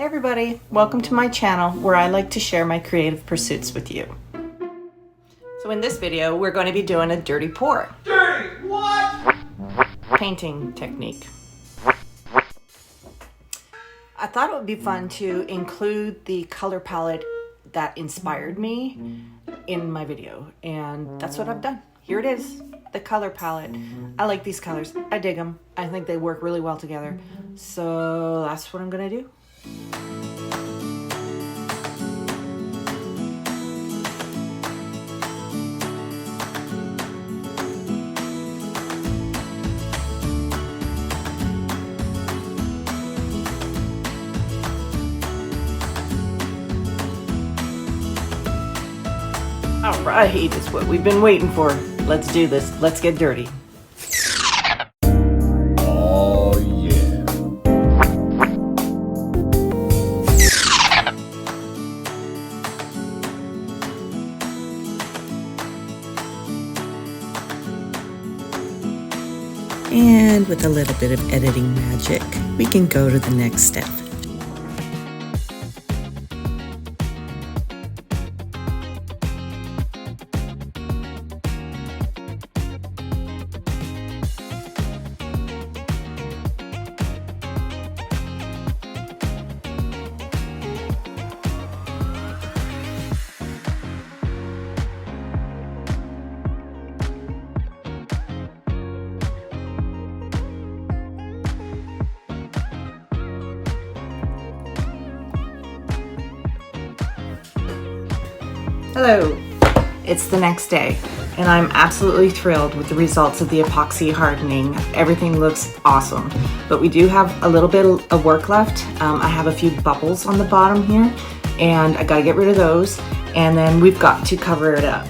everybody, welcome to my channel where I like to share my creative pursuits with you. So in this video, we're going to be doing a dirty pour. Dirty what? Painting technique. I thought it would be fun to include the color palette that inspired me in my video, and that's what I've done. Here it is, the color palette. I like these colors. I dig them. I think they work really well together. So that's what I'm gonna do. All right, it's what we've been waiting for. Let's do this. Let's get dirty. Oh yeah. And with a little bit of editing magic, we can go to the next step. Hello, it's the next day, and I'm absolutely thrilled with the results of the epoxy hardening. Everything looks awesome, but we do have a little bit of work left. I have a few bubbles on the bottom here, and I gotta get rid of those, and then we've got to cover it up.